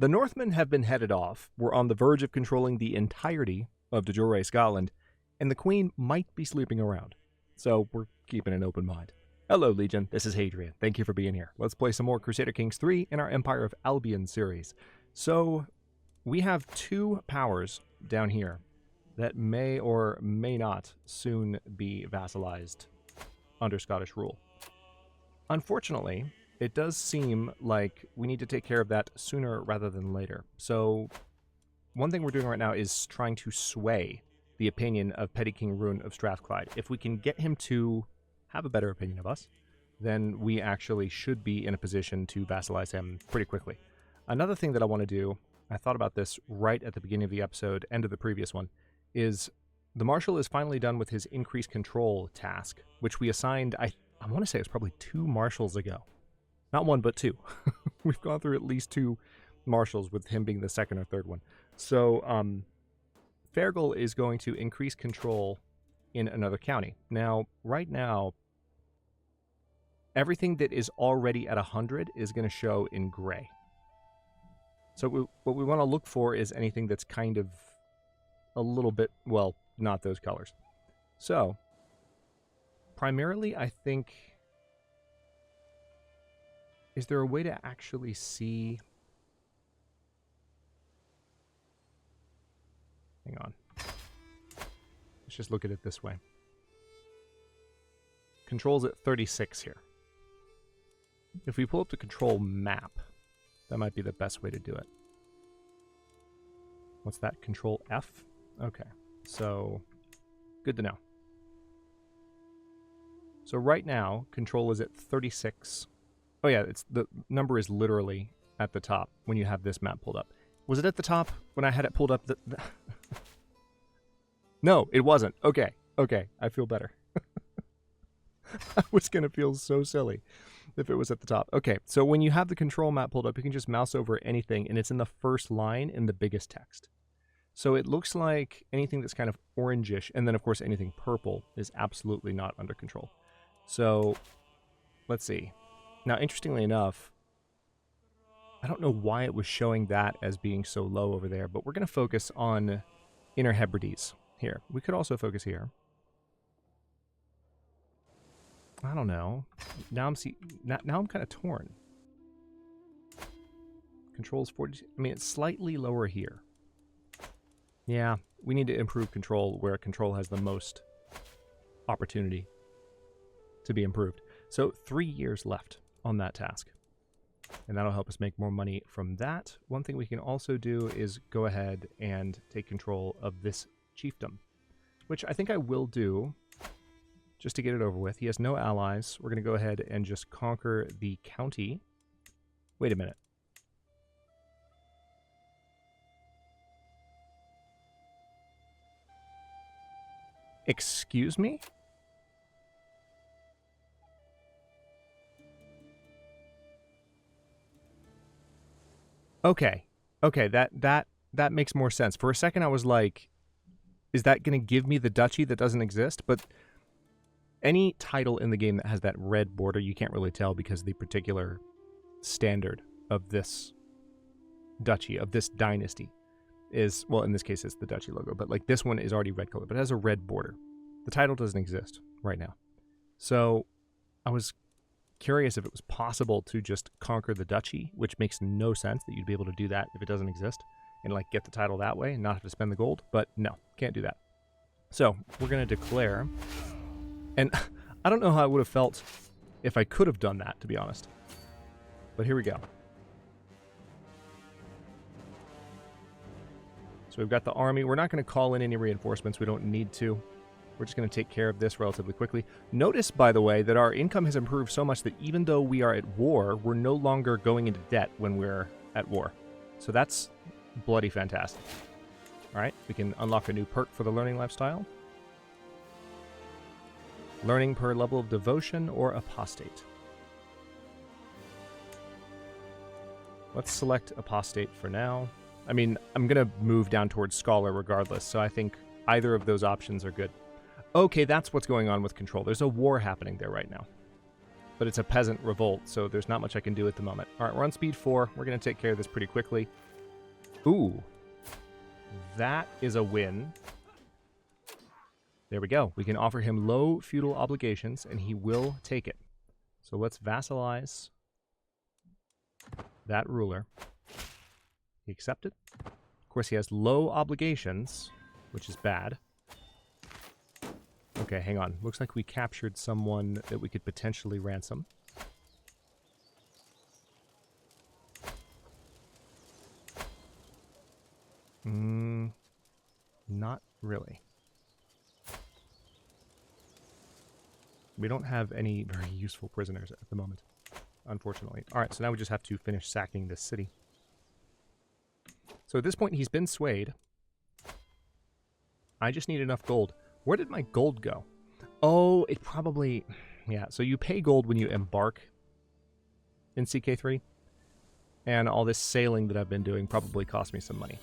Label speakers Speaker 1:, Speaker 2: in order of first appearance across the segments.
Speaker 1: The Northmen have been headed off. We're on the verge of controlling the entirety of de jure Scotland, and the Queen might be sleeping around. So we're keeping an open mind. Hello, Legion. This is Hadrian. Thank you for being here. Let's play some more Crusader Kings III in our Empire of Albion series. So we have two powers down here that may or may not soon be vassalized under Scottish rule. Unfortunately, it does seem like we need to take care of that sooner rather than later. So one thing we're doing right now is trying to sway the opinion of Petty King Rune of Strathclyde. If we can get him to have a better opinion of us, then we actually should be in a position to vassalize him pretty quickly. Another thing that I want to do, I thought about this right at the beginning of the episode, end of the previous one, is the Marshal is finally done with his increased control task, which we assigned, I want to say it was probably 2 Marshals ago. Not 1, but 2. We've gone through at least 2 Marshals, with him being the 2nd or 3rd one. So, Fergal is going to increase control in another county. Now, right now, everything that is already at 100 is going to show in gray. So what we want to look for is anything that's kind of a little bit, well, not those colors. So, primarily, I think, is there a way to actually see? Hang on. Let's just look at it this way. Control's at 36 here. If we pull up the control map, that might be the best way to do it. What's that? Control F? Okay. So, good to know. So right now, control is at 36. Oh yeah, the number is literally at the top when you have this map pulled up. Was it at the top when I had it pulled up? No, it wasn't. Okay, I feel better. I was going to feel so silly if it was at the top. Okay, so when you have the control map pulled up, you can just mouse over anything, and it's in the first line in the biggest text. So it looks like anything that's kind of orangish, and then of course anything purple is absolutely not under control. So let's see. Now, interestingly enough, I don't know why it was showing that as being so low over there, but we're going to focus on Inner Hebrides here. We could also focus here. I don't know. Now I'm kind of torn. Control's 40. I mean, it's slightly lower here. Yeah, we need to improve control where control has the most opportunity to be improved. So 3 years left on that task. And that'll help us make more money from that. One thing we can also do is go ahead and take control of this chiefdom, which I think I will do just to get it over with. He has no allies. We're going to go ahead and just conquer the county. Wait a minute. Excuse me? Okay, that makes more sense. For a second I was like, is that going to give me the duchy that doesn't exist? But any title in the game that has that red border, you can't really tell because the particular standard of this duchy, of this dynasty is, well, in this case it's the duchy logo, but like this one is already red color, but it has a red border. The title doesn't exist right now. So I was curious if it was possible to just conquer the duchy, which makes no sense that you'd be able to do that if it doesn't exist, and like get the title that way and not have to spend the gold. But no, can't do that. So we're going to declare, and I don't know how I would have felt if I could have done that, to be honest. But here we go. So we've got the army. We're not going to call in any reinforcements. We don't need to. We're just going to take care of this relatively quickly. Notice, by the way, that our income has improved so much that even though we are at war, we're no longer going into debt when we're at war. So that's bloody fantastic. All right, we can unlock a new perk for the learning lifestyle. Learning per level of devotion or apostate. Let's select apostate for now. I mean, I'm going to move down towards scholar regardless, so I think either of those options are good. Okay, that's what's going on with control. There's a war happening there right now. But it's a peasant revolt, so there's not much I can do at the moment. All right, we're on speed 4. We're going to take care of this pretty quickly. Ooh. That is a win. There we go. We can offer him low feudal obligations, and he will take it. So let's vassalize that ruler. He accepted. Of course, he has low obligations, which is bad. Okay, hang on. Looks like we captured someone that we could potentially ransom. Not really. We don't have any very useful prisoners at the moment, unfortunately. Alright, so now we just have to finish sacking this city. So at this point, he's been swayed. I just need enough gold. Where did my gold go? Oh, it probably... Yeah, so you pay gold when you embark in CK3. And all this sailing that I've been doing probably cost me some money.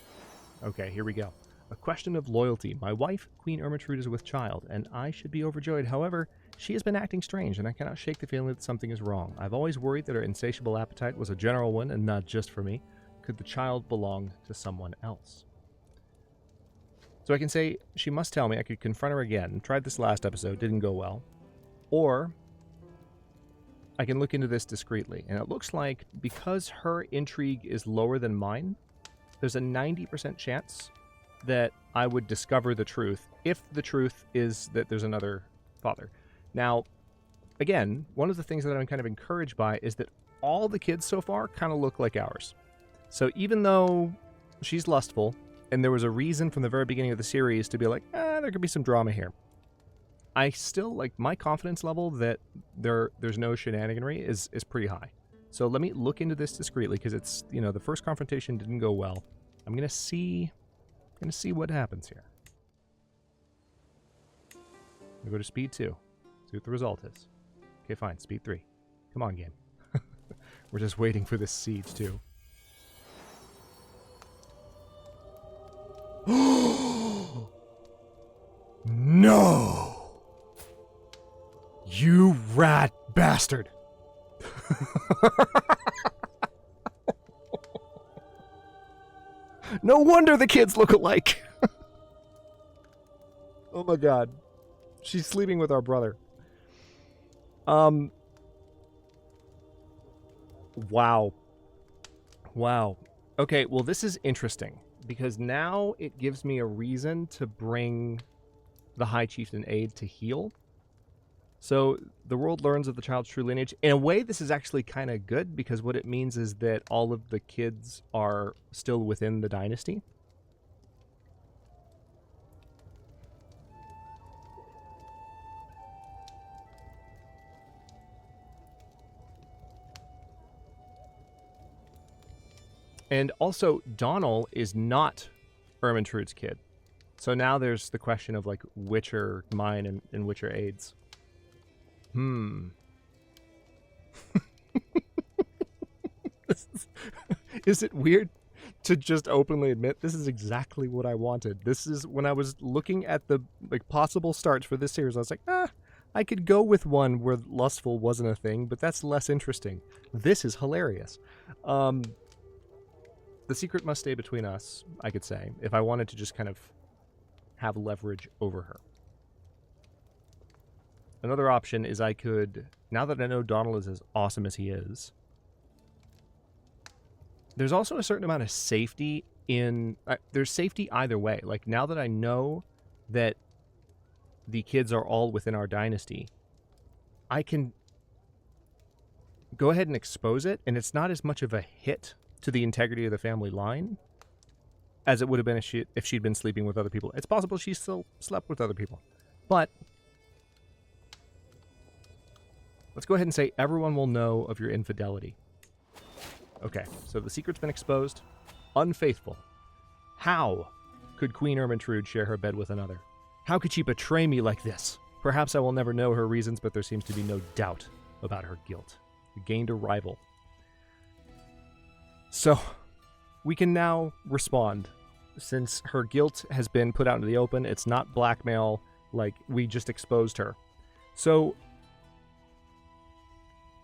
Speaker 1: Okay, here we go. A question of loyalty. My wife, Queen Ermentrude, is with child, and I should be overjoyed. However, she has been acting strange, and I cannot shake the feeling that something is wrong. I've always worried that her insatiable appetite was a general one, and not just for me. Could the child belong to someone else? So I can say, she must tell me. I could confront her again. Tried this last episode, didn't go well. Or I can look into this discreetly, and it looks like because her intrigue is lower than mine, there's a 90% chance that I would discover the truth if the truth is that there's another father. Now, again, one of the things that I'm kind of encouraged by is that all the kids so far kind of look like ours. So even though she's lustful, and there was a reason from the very beginning of the series to be like, there could be some drama here, I still, like, my confidence level that there's no shenaniganry is pretty high. So let me look into this discreetly, because it's, you know, the first confrontation didn't go well. I'm going to see what happens here. We go to speed 2. See what the result is. Okay, fine. Speed 3. Come on, game. We're just waiting for this siege, too. No! You rat bastard! No wonder the kids look alike! Oh my god. She's sleeping with our brother. Wow. Wow. Okay, well this is interesting, because now it gives me a reason to bring the High Chieftain aid to heal. So the world learns of the child's true lineage. In a way, this is actually kind of good, because what it means is that all of the kids are still within the dynasty. And also, Donal is not Ermentrude's kid. So now there's the question of, like, which are mine and which are Aid's. Is it weird to just openly admit this is exactly what I wanted? This is when I was looking at the possible starts for this series, I was like, I could go with one where lustful wasn't a thing, but that's less interesting. This is hilarious. The secret must stay between us, I could say, if I wanted to just kind of have leverage over her. Another option is I could, now that I know Donal is as awesome as he is, there's also a certain amount of safety in, there's safety either way. Like, now that I know that the kids are all within our dynasty, I can go ahead and expose it, and it's not as much of a hit to the integrity of the family line as it would have been if she'd been sleeping with other people. It's possible she still slept with other people, but let's go ahead and say everyone will know of your infidelity. Okay, so the secret's been exposed. Unfaithful. How could Queen Ermentrude share her bed with another? How could she betray me like this? Perhaps I will never know her reasons, but there seems to be no doubt about her guilt. You gained a rival. So, we can now respond. Since her guilt has been put out into the open, it's not blackmail, like, we just exposed her. So,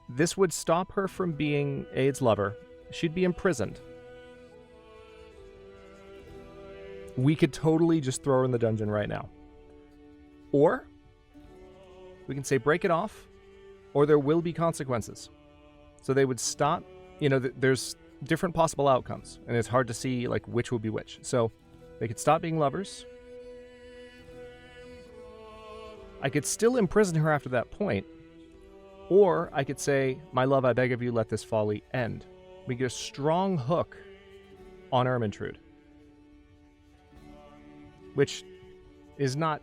Speaker 1: this would stop her from being Aid's lover. She'd be imprisoned. We could totally just throw her in the dungeon right now. Or we can say break it off, or there will be consequences. So they would stop, you know, there's different possible outcomes, and it's hard to see like which will be which. So they could stop being lovers. I could still imprison her after that point, or I could say, my love, I beg of you, let this folly end. We get a strong hook on Ermintrude, which is not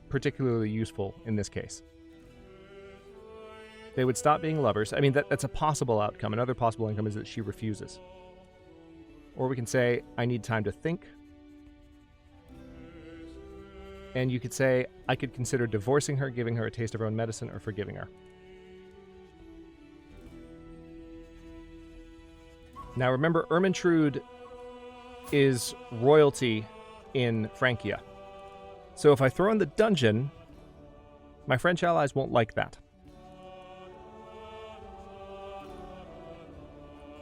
Speaker 1: particularly useful in this case. They would stop being lovers. I mean, that's a possible outcome. Another possible outcome is that she refuses. Or we can say, I need time to think. And you could say, I could consider divorcing her, giving her a taste of her own medicine, or forgiving her. Now remember, Ermintrude is royalty in Francia. So if I throw in the dungeon, my French allies won't like that.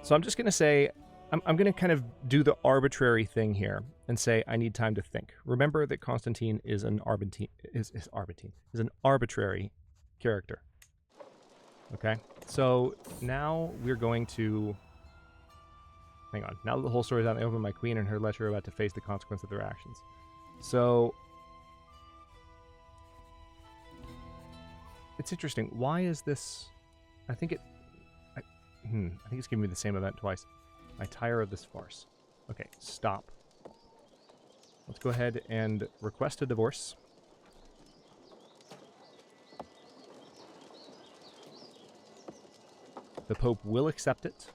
Speaker 1: So I'm just going to say, I'm going to kind of do the arbitrary thing here and say I need time to think. Remember that Constantine is an arbitrary character. Okay, so now we're going to... Hang on. Now that the whole story is out in the open, my queen and her lecher are about to face the consequence of their actions. So... It's interesting. Why is this... I think it's giving me the same event twice. I tire of this farce. Okay, stop. Let's go ahead and request a divorce. The Pope will accept it.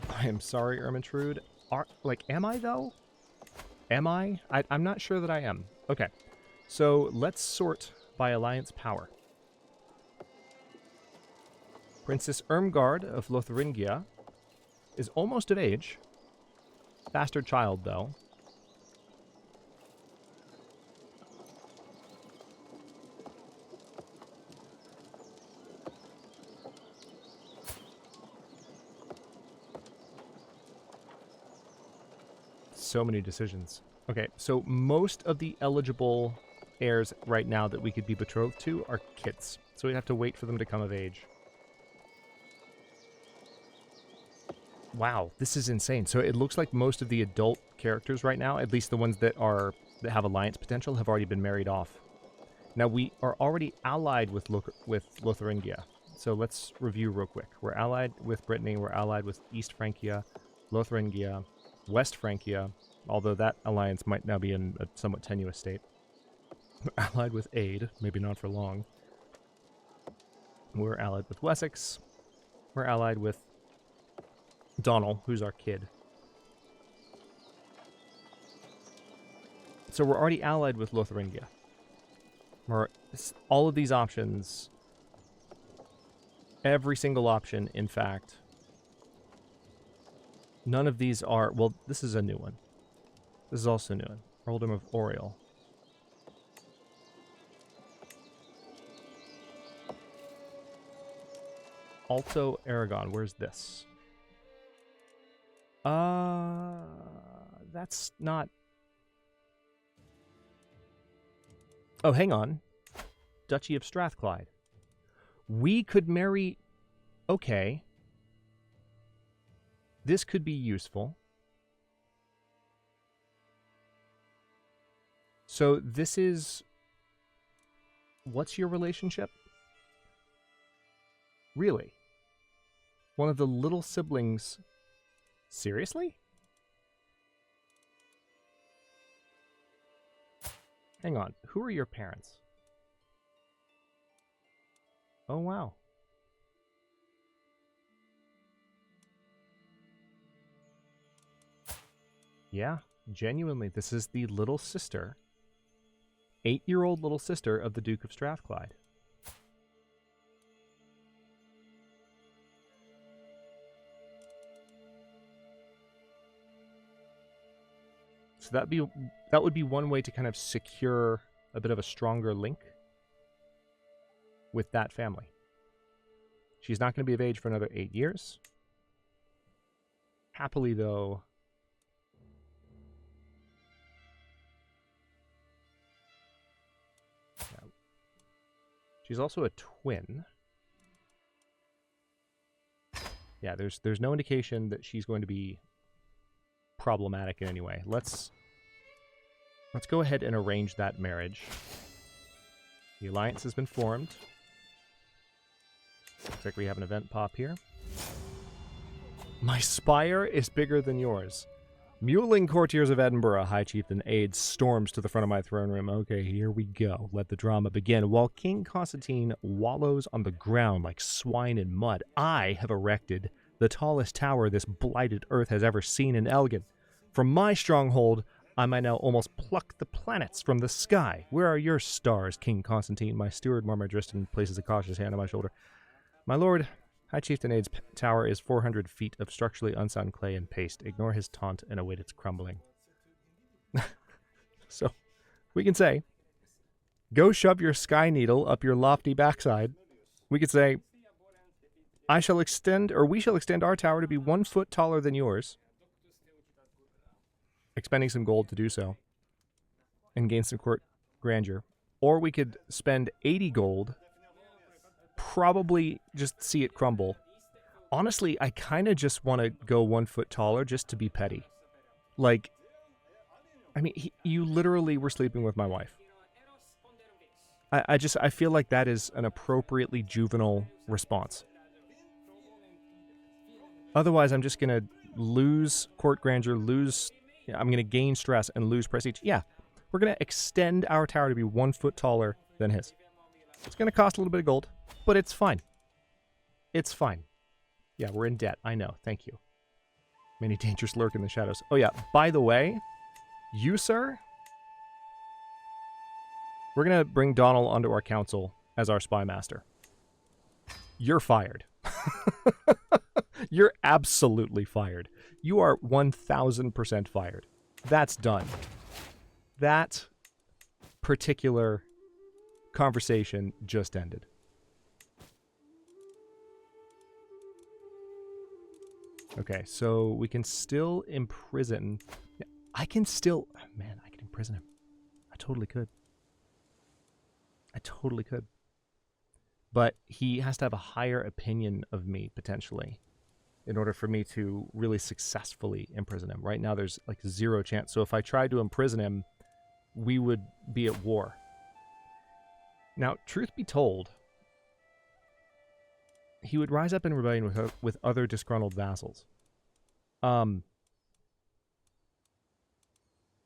Speaker 1: I am sorry, Ermintrude. Am I, though? Am I? I'm not sure that I am. Okay. So let's sort by alliance power. Princess Irmgard of Lotharingia is almost of age. Bastard child, though. So many decisions. Okay, so most of the eligible heirs right now that we could be betrothed to are kids. So we'd have to wait for them to come of age. Wow, this is insane. So it looks like most of the adult characters right now, at least the ones that have alliance potential, have already been married off. Now we are already allied with Lotharingia. So let's review real quick. We're allied with Brittany, we're allied with East Francia, Lotharingia, West Francia, although that alliance might now be in a somewhat tenuous state. We're allied with Aid, maybe not for long. We're allied with Wessex. We're allied with Donald, who's our kid. So we're already allied with Lotharingia. All of these options, every single option, in fact, none of these are... Well, this is a new one. This is also a new one. Earldom of Oriel. Alto Aragon, where's this? That's not... Oh, hang on. Duchy of Strathclyde. We could marry... Okay. This could be useful. So this is... What's your relationship? Really? One of the little siblings... Seriously? Hang on. Who are your parents? Oh, wow. Yeah, genuinely, this is the little sister, 8-year-old little sister of the Duke of Strathclyde. So that would be one way to kind of secure a bit of a stronger link with that family. She's not going to be of age for another 8 years. Happily, though... Yeah. She's also a twin. Yeah, there's no indication that she's going to be problematic in any way. Let's go ahead and arrange that marriage. The alliance has been formed. Looks like we have an event pop here. My spire is bigger than yours. Muling courtiers of Edinburgh, High Chieftain aids storms to the front of my throne room. Okay, here we go. Let the drama begin. While King Constantine wallows on the ground like swine in mud, I have erected the tallest tower this blighted earth has ever seen in Elgin. From my stronghold, I might now almost pluck the planets from the sky. Where are your stars, King Constantine? My steward, Marmar places a cautious hand on my shoulder. My lord, High Chieftain Aid's tower is 400 feet of structurally unsound clay and paste. Ignore his taunt and await its crumbling. So, we can say, go shove your sky needle up your lofty backside. We could say, we shall extend our tower to be 1 foot taller than yours. Expending some gold to do so. And gain some court grandeur. Or we could spend 80 gold. Probably just see it crumble. Honestly, I kind of just want to go 1 foot taller just to be petty. Like, I mean, you literally were sleeping with my wife. I feel like that is an appropriately juvenile response. Otherwise, I'm just going to lose court grandeur, I'm going to gain stress and lose prestige. Yeah, we're going to extend our tower to be 1 foot taller than his. It's going to cost a little bit of gold, but it's fine. It's fine. Yeah, we're in debt. I know. Thank you. Many dangers lurk in the shadows. Oh, yeah. By the way, you, sir, we're going to bring Donald onto our council as our spy master. You're fired. You're absolutely fired. You are 1,000% fired. That's done. That particular conversation just ended. Okay, so we can still imprison... I can still... Man, I can imprison him. I totally could. I totally could. But he has to have a higher opinion of me, potentially, in order for me to really successfully imprison him. Right now, there's like 0 chance. So if I tried to imprison him, we would be at war. Now, truth be told, he would rise up in rebellion with other disgruntled vassals.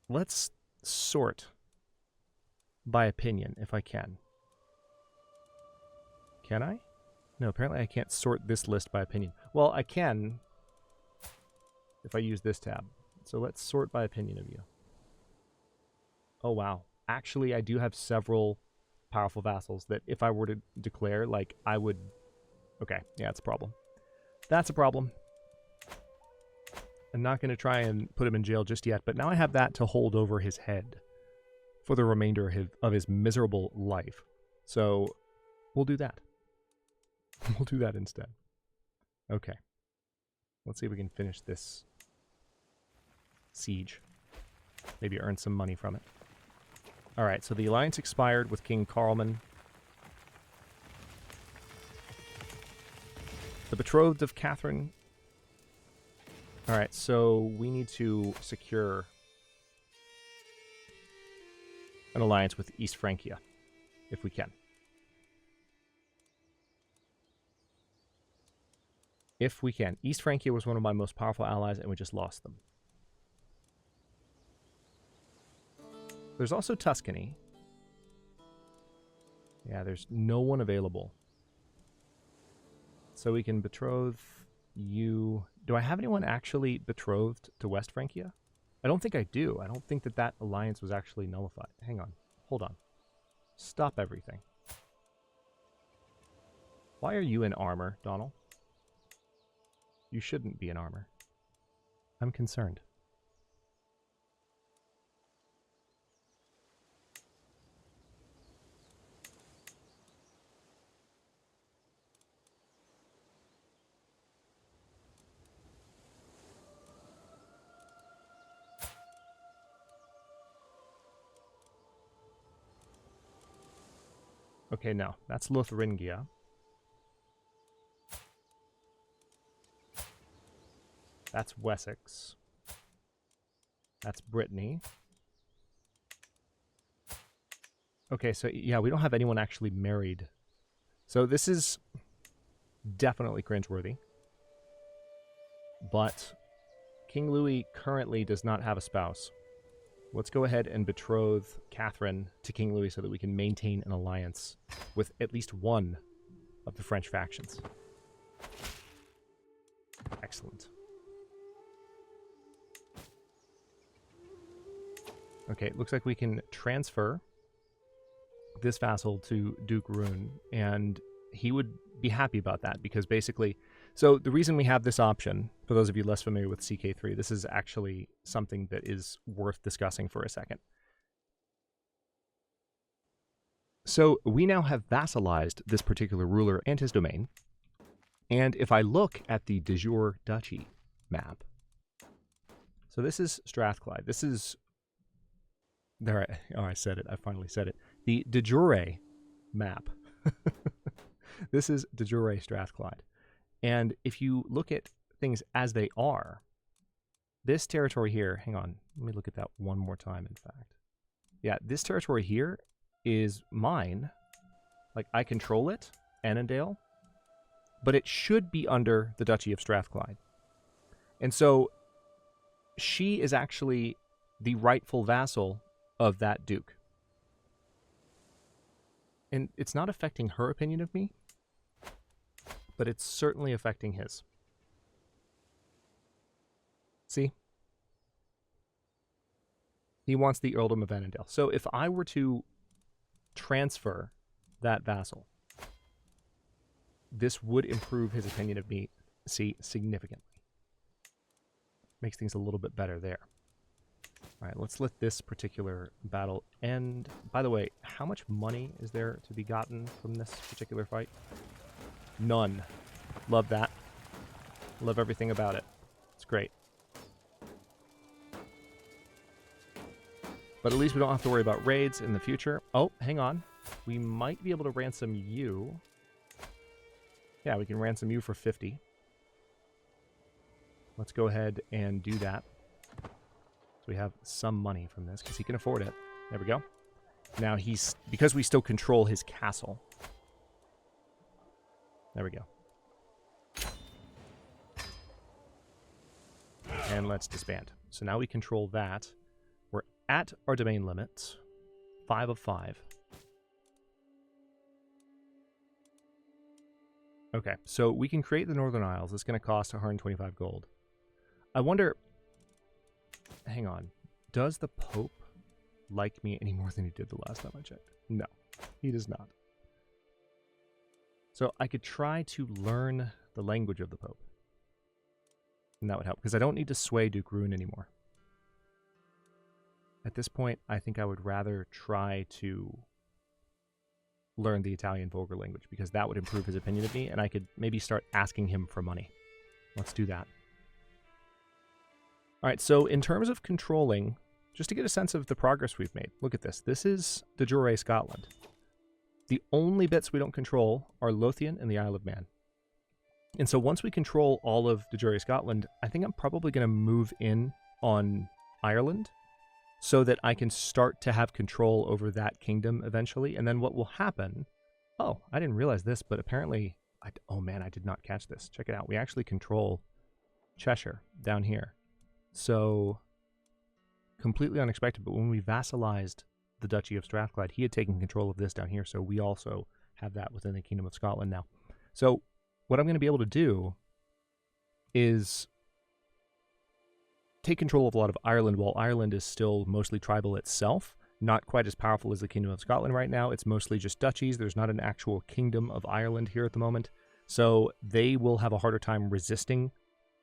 Speaker 1: Let's sort by opinion, if I can. Can I? No, apparently I can't sort this list by opinion. Well, I can if I use this tab. So let's sort by opinion of you. Oh, wow. Actually, I do have several powerful vassals that if I were to declare, like, I would... Okay, yeah, it's a problem. That's a problem. I'm not going to try and put him in jail just yet, but now I have that to hold over his head for the remainder of his miserable life. So, we'll do that. We'll do that instead. Okay. Let's see if we can finish this siege. Maybe earn some money from it. Alright, so the alliance expired with King Carlman. The betrothed of Catherine. Alright, so we need to secure an alliance with East Francia, if we can. If we can. East Francia was one of my most powerful allies, and we just lost them. There's also Tuscany. Yeah, there's no one available. So we can betroth you. Do I have anyone actually betrothed to West Francia? I don't think I do. I don't think that that alliance was actually nullified. Hang on. Hold on. Stop everything. Why are you in armor, Donald? You shouldn't be in armor. I'm concerned. Okay, no. That's Lotharingia. That's Wessex. That's Brittany. Okay, so yeah, we don't have anyone actually married. So this is definitely cringeworthy. But King Louis currently does not have a spouse. Let's go ahead and betroth Catherine to King Louis so that we can maintain an alliance with at least one of the French factions. Excellent. Okay, it looks like we can transfer this vassal to Duke Rune, and he would be happy about that because basically... So the reason we have this option, for those of you less familiar with CK3, this is actually something that is worth discussing for a second. So we now have vassalized this particular ruler and his domain, and if I look at the de jure duchy map, so this is Strathclyde, this is... I said it, I finally said it. The de jure map. This is de jure Strathclyde. And if you look at things as they are, this territory here, hang on, let me look at that one more time, in fact. Yeah, this territory here is mine. Like, I control it, Annandale, but it should be under the Duchy of Strathclyde. And so, she is actually the rightful vassal of that duke. And it's not affecting her opinion of me, but it's certainly affecting his. See? He wants the earldom of Annandale. So if I were to transfer that vassal, this would improve his opinion of me, see, significantly. Makes things a little bit better there. All right, let's let this particular battle end. By the way, how much money is there to be gotten from this particular fight? None. Love that. Love everything about it. It's great. But at least we don't have to worry about raids in the future. Oh, hang on. We might be able to ransom you. Yeah, we can ransom you for 50. Let's go ahead and do that. So we have some money from this because he can afford it. There we go. Now because we still control his castle. There we go. And let's disband. So now we control that. We're at our domain limit. 5 of 5. Okay, so we can create the Northern Isles. It's going to cost 125 gold. I wonder... Hang on. Does the Pope like me any more than he did the last time I checked? No, he does not. So I could try to learn the language of the Pope. And that would help, because I don't need to sway Duke Rune anymore. At this point, I think I would rather try to learn the Italian vulgar language, because that would improve his opinion of me, and I could maybe start asking him for money. Let's do that. All right, so in terms of controlling, just to get a sense of the progress we've made, look at this. This is de jure Scotland. The only bits we don't control are Lothian and the Isle of Man. And so once we control all of de jure Scotland, I think I'm probably going to move in on Ireland so that I can start to have control over that kingdom eventually. And then what will happen... Oh, I didn't realize this, but apparently... Oh man, I did not catch this. Check it out. We actually control Cheshire down here. So, completely unexpected, but when we vassalized the Duchy of Strathclyde, he had taken control of this down here, so we also have that within the Kingdom of Scotland now. So, what I'm going to be able to do is take control of a lot of Ireland, while Ireland is still mostly tribal itself, not quite as powerful as the Kingdom of Scotland right now. It's mostly just duchies. There's not an actual Kingdom of Ireland here at the moment, so they will have a harder time resisting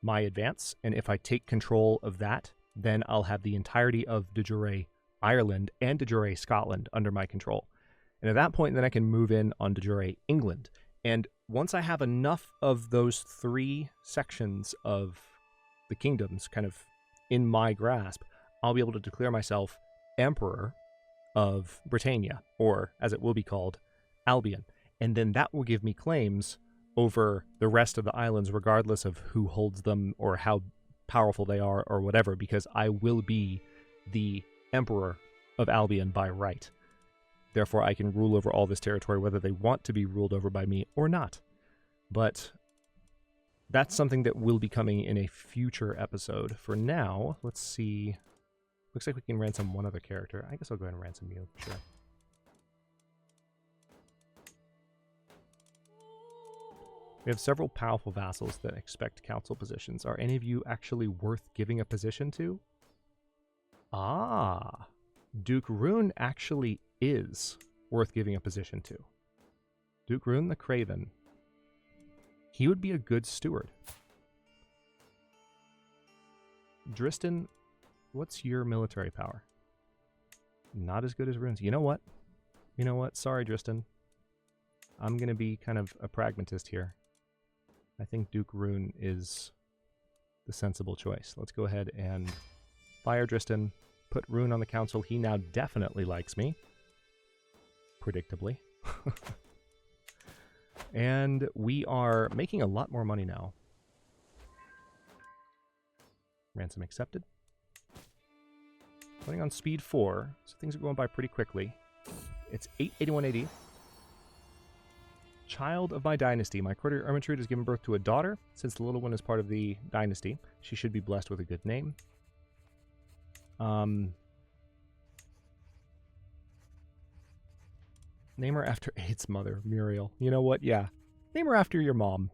Speaker 1: my advance, and if I take control of that, then I'll have the entirety of de jure Ireland and de jure Scotland under my control. And at that point, then I can move in on de jure England. And once I have enough of those 3 sections of the kingdoms kind of in my grasp, I'll be able to declare myself Emperor of Britannia, or as it will be called, Albion. And then that will give me claims over the rest of the islands, regardless of who holds them or how powerful they are or whatever, because I will be the Emperor of Albion by right. Therefore, I can rule over all this territory, whether they want to be ruled over by me or not. But that's something that will be coming in a future episode. For now, let's see. Looks like we can ransom one other character. I guess I'll go ahead and ransom you, sure. We have several powerful vassals that expect council positions. Are any of you actually worth giving a position to? Ah, Duke Rune actually is worth giving a position to. Duke Rune the Craven. He would be a good steward. Dristan, what's your military power? Not as good as Rune's. You know what? You know what? Sorry, Dristan. I'm going to be kind of a pragmatist here. I think Duke Rune is the sensible choice. Let's go ahead and fire Dristan, put Rune on the council. He now definitely likes me. Predictably. And we are making a lot more money now. Ransom accepted. Putting on speed 4, so things are going by pretty quickly. It's 881 AD. Child of my dynasty. My courtier Ermentrude has given birth to a daughter. Since the little one is part of the dynasty, she should be blessed with a good name. Name her after Aid's mother, Muriel. You know what? Yeah. Name her after your mom,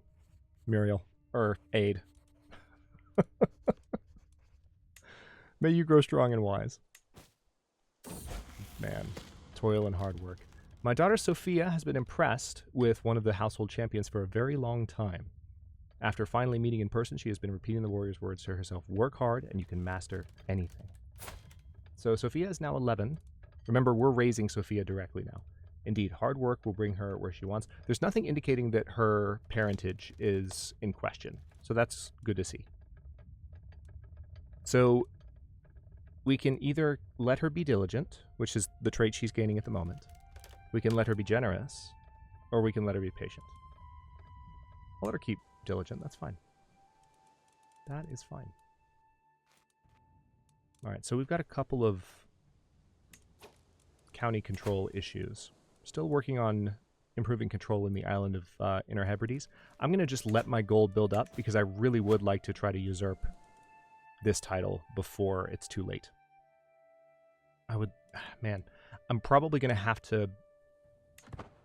Speaker 1: Muriel. Or Aid. May you grow strong and wise. Man, toil and hard work. My daughter Sophia has been impressed with one of the household champions for a very long time. After finally meeting in person, she has been repeating the warrior's words to herself. Work hard and you can master anything. So Sophia is now 11. Remember, we're raising Sophia directly now. Indeed, hard work will bring her where she wants. There's nothing indicating that her parentage is in question. So that's good to see. So we can either let her be diligent, which is the trait she's gaining at the moment. We can let her be generous, or we can let her be patient. I'll let her keep diligent. That's fine. That is fine. All right, so we've got a couple of county control issues. Still working on improving control in the island of Inner Hebrides. I'm going to just let my gold build up because I really would like to try to usurp this title before it's too late. Man, I'm probably going to have to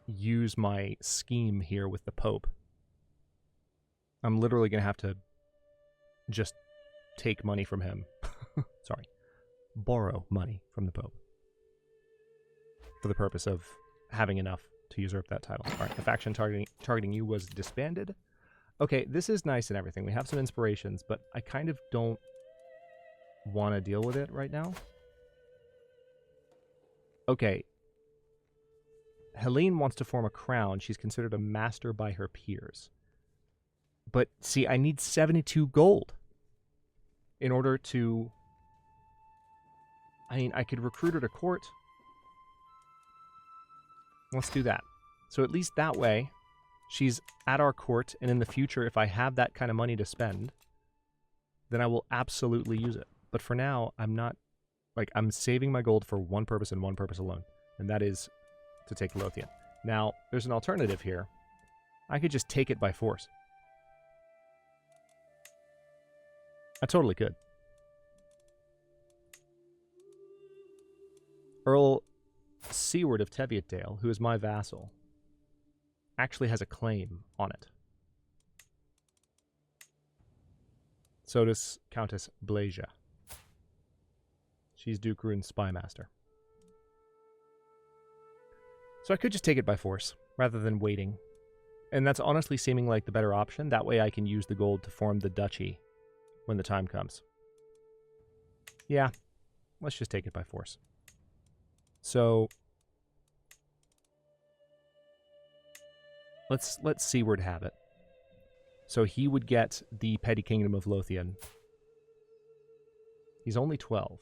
Speaker 1: use my scheme here with the Pope. I'm literally going to have to just take money from him. Sorry. Borrow money from the Pope. For the purpose of having enough to usurp that title. Alright, the faction targeting you was disbanded. Okay, this is nice and everything. We have some inspirations, but I kind of don't want to deal with it right now. Okay. Helene wants to form a crown. She's considered a master by her peers. But, see, I need 72 gold in order to... I mean, I could recruit her to court. Let's do that. So at least that way, she's at our court, and in the future, if I have that kind of money to spend, then I will absolutely use it. But for now, I'm not... Like, I'm saving my gold for one purpose and one purpose alone, and that is to take Lothian. Now, there's an alternative here. I could just take it by force. I totally could. Earl Seward of Teviotdale, who is my vassal, actually has a claim on it. So does Countess Blasia. She's Duke Rune's spymaster. So I could just take it by force, rather than waiting. And that's honestly seeming like the better option. That way I can use the gold to form the duchy when the time comes. Yeah, let's just take it by force. So let's Seward have it. So he would get the petty kingdom of Lothian. He's only 12.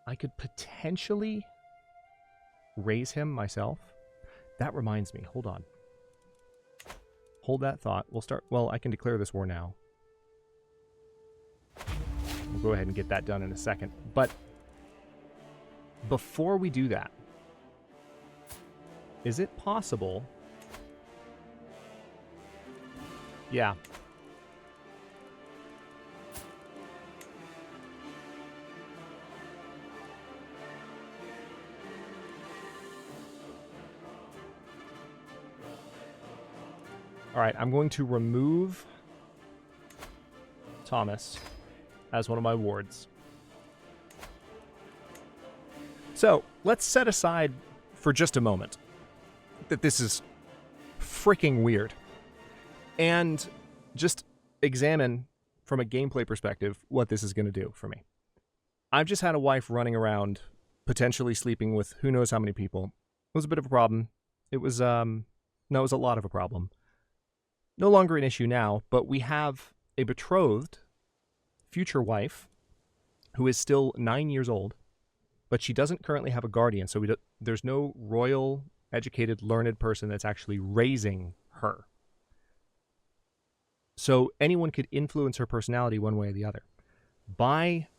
Speaker 1: I could potentially raise him myself. That reminds me. Hold on. Hold that thought. We'll start... Well, I can declare this war now. We'll go ahead and get that done in a second. But before we do that, is it possible... Yeah. All right, I'm going to remove Thomas as one of my wards. So, let's set aside for just a moment that this is freaking weird and just examine from a gameplay perspective what this is going to do for me. I've just had a wife running around, potentially sleeping with who knows how many people. It was a bit of a problem. It was, no, it was a lot of a problem. No longer an issue now, but we have a betrothed future wife who is still 9 years old, but she doesn't currently have a guardian, so there's no royal, educated, learned person that's actually raising her. So anyone could influence her personality one way or the other. By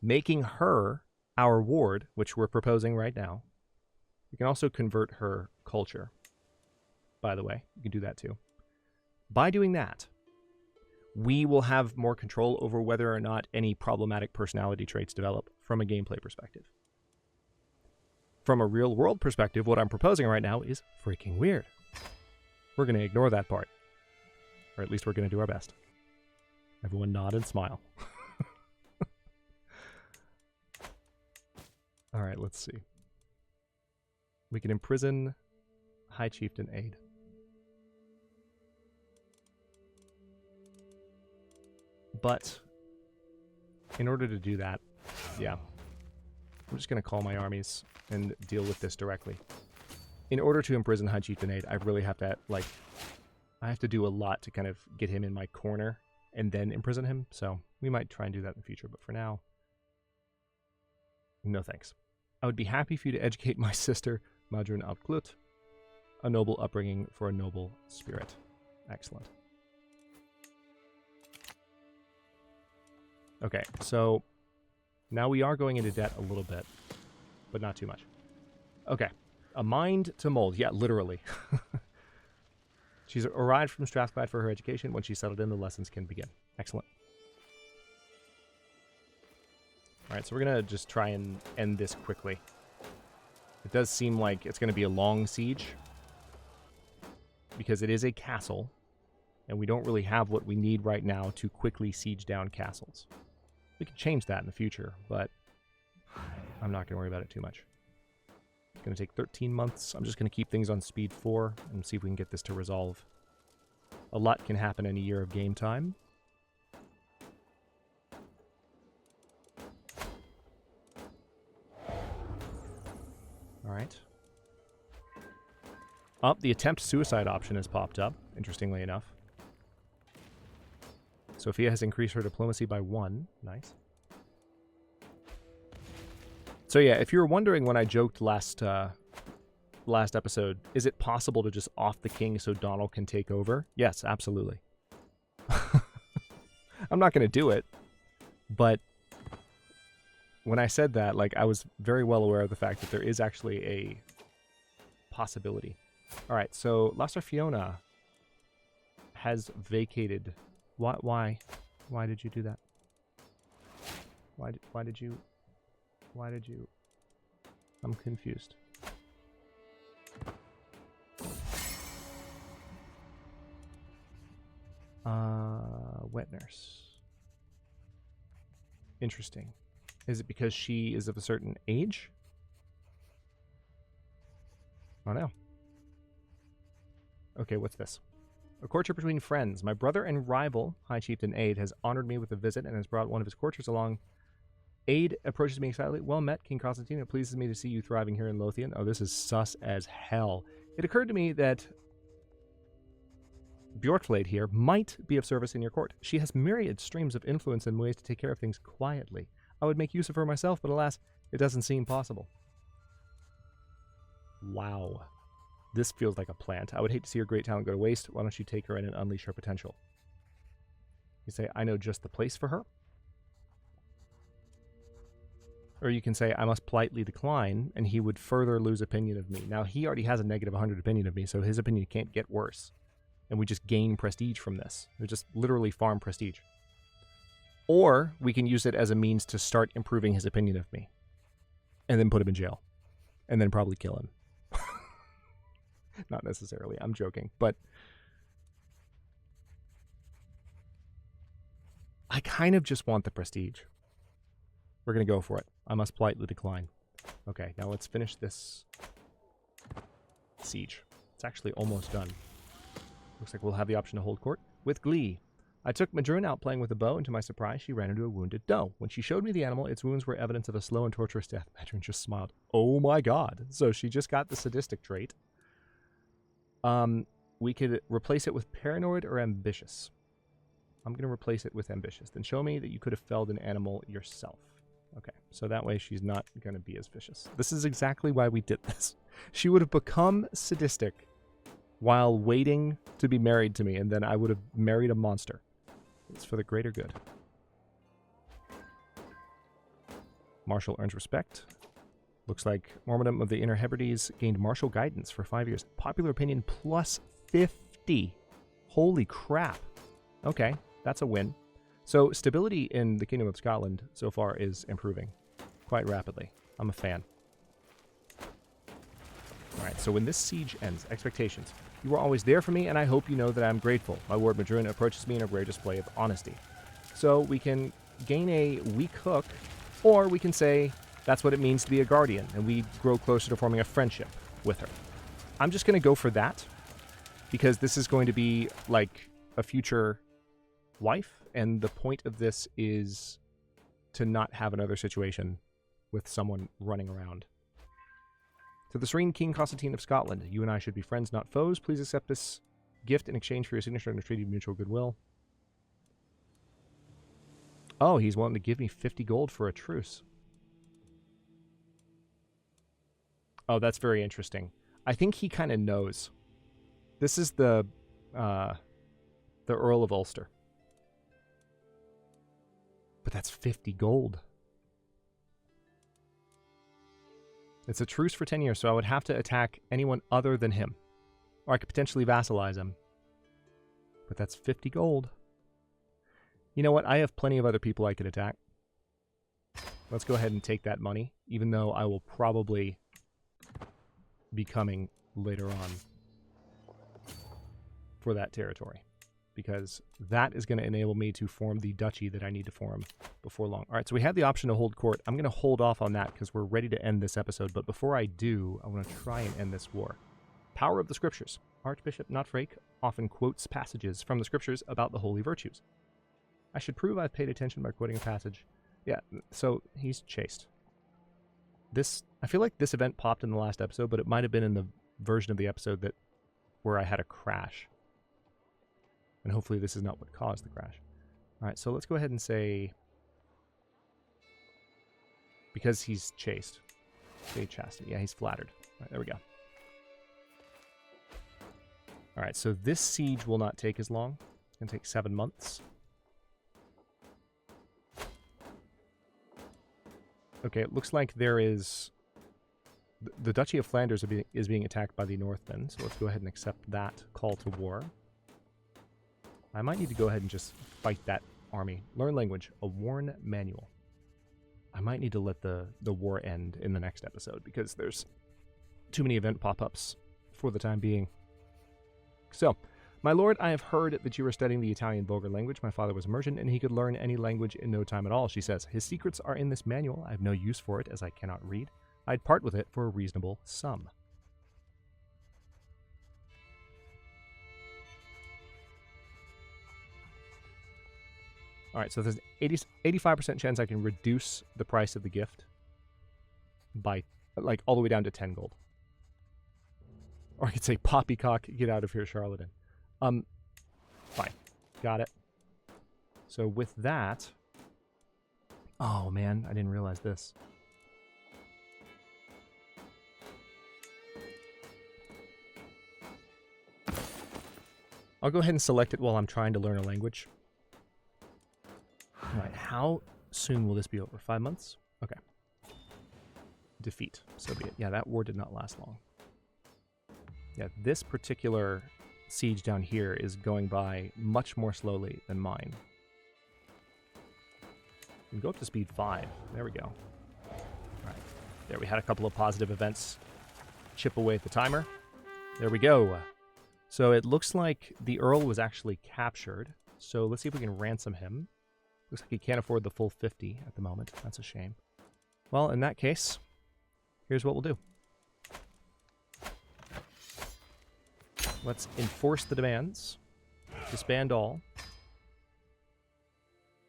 Speaker 1: making her our ward, which we're proposing right now, we can also convert her culture. By the way, you can do that too. By doing that, we will have more control over whether or not any problematic personality traits develop from a gameplay perspective. From a real-world perspective, what I'm proposing right now is freaking weird. We're going to ignore that part. Or at least we're going to do our best. Everyone nod and smile. All right, let's see. We can imprison High Chieftain Aid. But in order to do that, yeah, I'm just going to call my armies and deal with this directly. In order to imprison High Chieftain Aid, I really have to, like, I have to do a lot to kind of get him in my corner and then imprison him. So we might try and do that in the future. But for now, no thanks. I would be happy for you to educate my sister, Madrun Altklut, a noble upbringing for a noble spirit. Excellent. Okay, so now we are going into debt a little bit, but not too much. Okay, a mind to mold. Yeah, literally. She's arrived from Strathclyde for her education. When she's settled in, the lessons can begin. Excellent. All right, so we're going to just try and end this quickly. It does seem like it's going to be a long siege because it is a castle, and we don't really have what we need right now to quickly siege down castles. We can change that in the future, but I'm not going to worry about it too much. It's going to take 13 months. I'm just going to keep things on speed 4 and see if we can get this to resolve. A lot can happen in a year of game time. All right. Oh, the attempt suicide option has popped up, interestingly enough. Sophia has increased her diplomacy by 1. Nice. So yeah, if you were wondering when I joked last episode, is it possible to just off the king so Donald can take over? Yes, absolutely. I'm not going to do it, but when I said that, like, I was very well aware of the fact that there is actually a possibility. All right, so Lasser Fiona has vacated. Why did you do that? Why did you? I'm confused. Wet nurse. Interesting. Is it because she is of a certain age? I don't know. Okay, what's this? A courtier between friends. My brother and rival, High Chieftain Aid, has honored me with a visit and has brought one of his courtiers along. Aid approaches me excitedly. Well met, King Constantine. It pleases me to see you thriving here in Lothian. Oh, this is sus as hell. It occurred to me that Bjortflade here might be of service in your court. She has myriad streams of influence and ways to take care of things quietly. I would make use of her myself, but alas, it doesn't seem possible. Wow. This feels like a plant. I would hate to see her great talent go to waste. Why don't you take her in and unleash her potential? You say, I know just the place for her. Or you can say, I must politely decline, and he would further lose opinion of me. Now, he already has a negative 100 opinion of me, so his opinion can't get worse. And we just gain prestige from this. We just literally farm prestige. Or we can use it as a means to start improving his opinion of me. And then put him in jail. And then probably kill him. Not necessarily, I'm joking. But I kind of just want the prestige. We're going to go for it. I must politely decline. Okay, now let's finish this siege. It's actually almost done. Looks like we'll have the option to hold court. With glee. I took Madrun out playing with a bow, and to my surprise, she ran into a wounded doe. When she showed me the animal, its wounds were evidence of a slow and torturous death. Madrun just smiled. Oh my god. So she just got the sadistic trait. We could replace it with paranoid or ambitious. I'm going to replace it with ambitious. Then show me that you could have felled an animal yourself. Okay, so that way she's not going to be as vicious. This is exactly why we did this. She would have become sadistic while waiting to be married to me, and then I would have married a monster. It's for the greater good. Marshal earns respect. Looks like Mormondom of the Inner Hebrides gained martial guidance for 5 years. Popular opinion plus 50. Holy crap. Okay, that's a win. So stability in the Kingdom of Scotland so far is improving quite rapidly. I'm a fan. Alright, so when this siege ends, expectations. You were always there for me, and I hope you know that I'm grateful. My ward Madrun approaches me in a rare display of honesty. So we can gain a weak hook, or we can say that's what it means to be a guardian, and we grow closer to forming a friendship with her. I'm just going to go for that, because this is going to be like a future wife, and the point of this is to not have another situation with someone running around. To the Serene King Constantine of Scotland, you and I should be friends, not foes. Please accept this gift in exchange for your signature on a treaty of mutual goodwill. Oh, he's willing to give me 50 gold for a truce. Oh, that's very interesting. I think he kind of knows. This is the Earl of Ulster. But that's 50 gold. It's a truce for 10 years, so I would have to attack anyone other than him. Or I could potentially vassalize him. But that's 50 gold. You know what? I have plenty of other people I could attack. Let's go ahead and take that money, even though I will probably be coming later on for that territory. Because that is going to enable me to form the duchy that I need to form before long. All right, so we have the option to hold court. I'm going to hold off on that because we're ready to end this episode. But before I do, I want to try and end this war. Power of the Scriptures. Archbishop Notfrake often quotes passages from the Scriptures about the holy virtues. I should prove I've paid attention by quoting a passage. Yeah, so he's chaste. I feel like this event popped in the last episode, but it might have been in the version of the episode where I had a crash. And hopefully this is not what caused the crash. All right, so let's go ahead and say, because he's chaste. Say chastity. Yeah, he's flattered. All right, there we go. All right, so this siege will not take as long. It's going to take 7 months. Okay, it looks like there is... The Duchy of Flanders is being attacked by the Northmen, so let's go ahead and accept that call to war. I might need to go ahead and just fight that army. Learn language. A worn manual. I might need to let the war end in the next episode because there's too many event pop-ups for the time being. So, my lord, I have heard that you are studying the Italian vulgar language. My father was a merchant, and he could learn any language in no time at all, she says. His secrets are in this manual. I have no use for it, as I cannot read. I'd part with it for a reasonable sum. Alright, so there's an 85% chance I can reduce the price of the gift by, like, all the way down to 10 gold. Or I could say, poppycock, get out of here, charlatan. Fine. Got it. So with that... Oh, man, I didn't realize this. I'll go ahead and select it while I'm trying to learn a language. All right, how soon will this be over? 5 months? Okay. Defeat. So be it. Yeah, that war did not last long. Yeah, this particular siege down here is going by much more slowly than mine. We can go up to speed 5. There we go. All right. There, we had a couple of positive events chip away at the timer. There we go. So it looks like the Earl was actually captured. So let's see if we can ransom him. Looks like he can't afford the full 50 at the moment. That's a shame. Well, in that case, here's what we'll do. Let's enforce the demands. Disband all.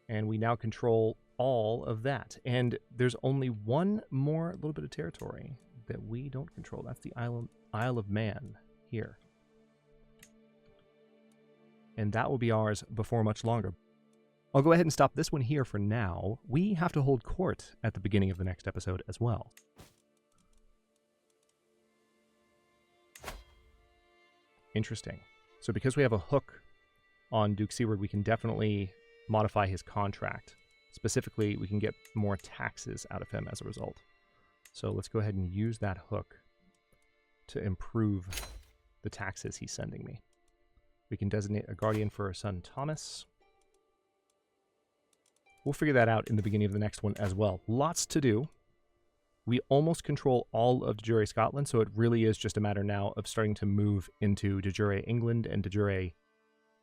Speaker 1: And we now control all of that. And there's only one more little bit of territory that we don't control. That's the Isle of Man here. And that will be ours before much longer. I'll go ahead and stop this one here for now. We have to hold court at the beginning of the next episode as well. Interesting. So because we have a hook on Duke Seward, we can definitely modify his contract. Specifically, we can get more taxes out of him as a result. So let's go ahead and use that hook to improve the taxes he's sending me. We can designate a guardian for our son Thomas. We'll figure that out in the beginning of the next one as well. Lots to do. We almost control all of de jure Scotland, so it really is just a matter now of starting to move into de jure England and de jure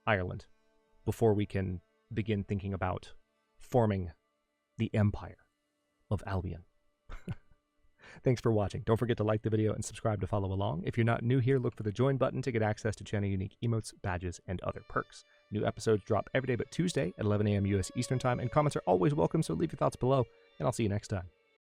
Speaker 1: Ireland before we can begin thinking about forming the Empire of Albion. Thanks for watching. Don't forget to like the video and subscribe to follow along. If you're not new here, look for the join button to get access to channel unique emotes, badges, and other perks. New episodes drop every day but Tuesday at 11 a.m. US Eastern Time, and comments are always welcome, so leave your thoughts below, and I'll see you next time.